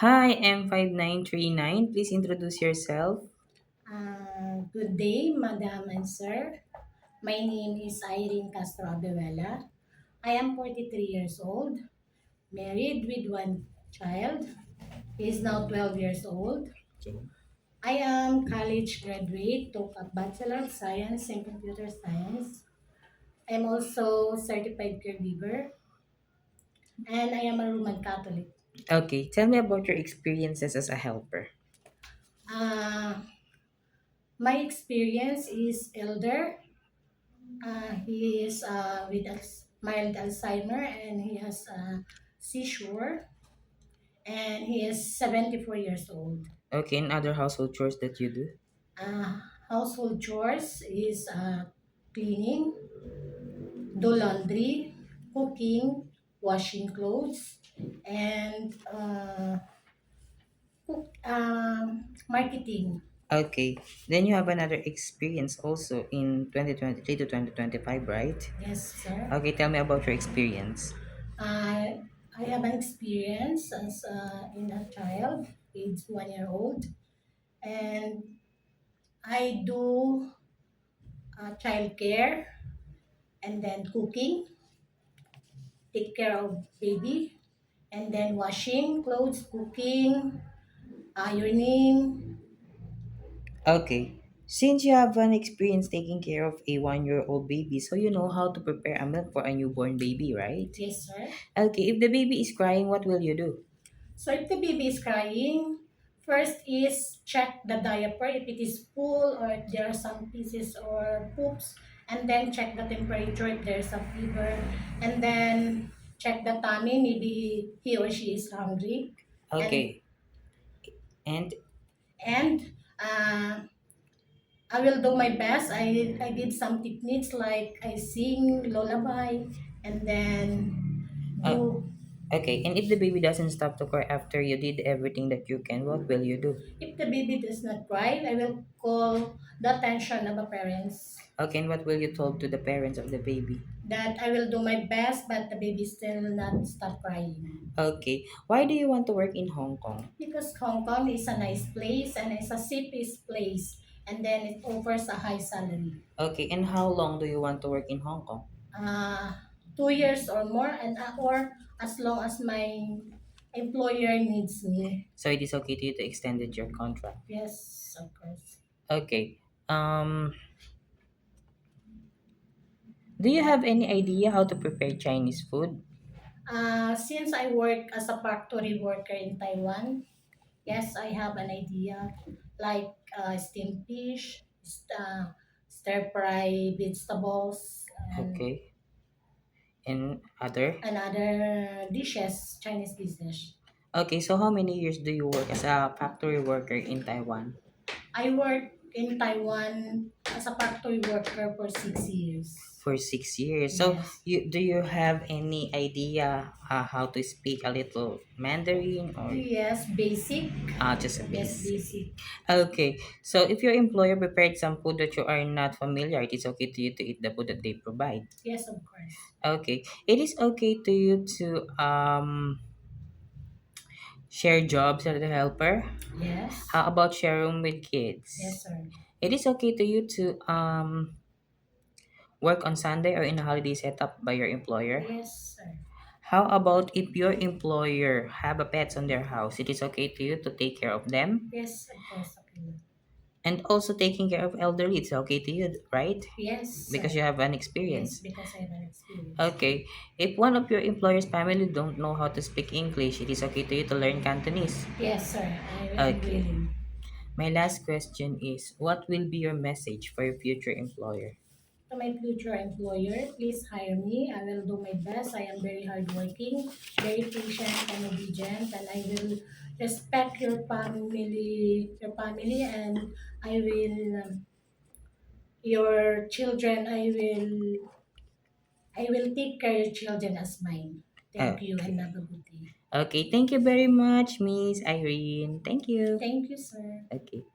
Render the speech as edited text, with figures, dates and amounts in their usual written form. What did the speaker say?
Hi, M5939. Please introduce yourself. Good day, Madam and Sir. My name is Irene Castro Aberuela. I am 43 years old, married with one child. He is now 12 years old. Okay. I am college graduate, took a Bachelor of Science in Computer Science. I'm also certified caregiver, and I am a Roman Catholic. Okay, tell me about your experiences as a helper. Uh, my experience is elder. He is with mild Alzheimer and he has a seizure and he is 74 years old. Okay, and other household chores that you do. Uh, Household chores is cleaning, do laundry, cooking, washing clothes, and marketing. Okay, then you have another experience also in 2023 to 2025, right? Yes, sir. Okay, tell me about your experience. I have an experience as in a child, age 1 year old, and I do child care and then cooking, take care of baby, and then washing clothes, cooking, ironing. Okay, since you have an experience taking care of a 1-year-old baby, so you know how to prepare a milk for a newborn baby, right? Yes, sir. Okay, if the baby is crying, what will you do? So if the baby is crying, first is check the diaper if it is full or if there are some pieces or poops, and then check the temperature if there's a fever, and then check the tummy, maybe he or she is hungry, and Okay, and and I will do my best. I did some techniques like I sing lullaby and then uh, do. okay, and if the baby doesn't stop to cry after you did everything that you can, what will you do? If the baby does not cry, I will call the attention of the parents Okay, and what will you tell to the parents of the baby? that I will do my best, but the baby still not stop crying. Okay, why do you want to work in Hong Kong? Because Hong Kong is a nice place and it's a safest place, and then it offers a high salary. Okay, and how long do you want to work in Hong Kong? Uh, 2 years or more, and or as long as my employer needs me. So it is okay to you to extend your contract. Yes, of course. Okay, do you have any idea how to prepare Chinese food? Since I work as a factory worker in Taiwan, yes, I have an idea like steamed fish, stir fry vegetables, Okay, and other? and other dishes, Chinese dishes. Okay, so how many years do you work as a factory worker in Taiwan? I work in Taiwan as a factory worker for 6 years. For 6 years. So Yes. do you have any idea how to speak a little Mandarin or Yes, basic. just a Yes, base? basic. Okay. So if your employer prepared some food that you are not familiar, it is okay to you to eat the food that they provide. Yes, of course. Okay. It is okay to you to share jobs as a helper. Yes. How about share room with Yes, kids? sir. It is okay to you to work on Sunday or in a holiday setup by your employer. Yes, sir. How about if your employer have a pets on their house? It is okay to you to take care of them, Yes, of course. Okay. and also taking care of elderly. It's okay to you, right? Yes, Because sir. you have an Yes, experience. because I have an experience. Okay. If one of your employer's family don't know how to speak English, it is okay to you to learn Cantonese. Yes, sir. I'm Okay. willing. My last question is, what will be your message for your future employer? To my future employer, please hire me. I will do my best. I am very hardworking, very patient and obedient, and I will respect your family, and I will your children. I will take care of your children as mine. Thank you and Okay. have a good day. Okay. Thank you very much, Miss Irene. Thank you. Thank you, sir. Okay.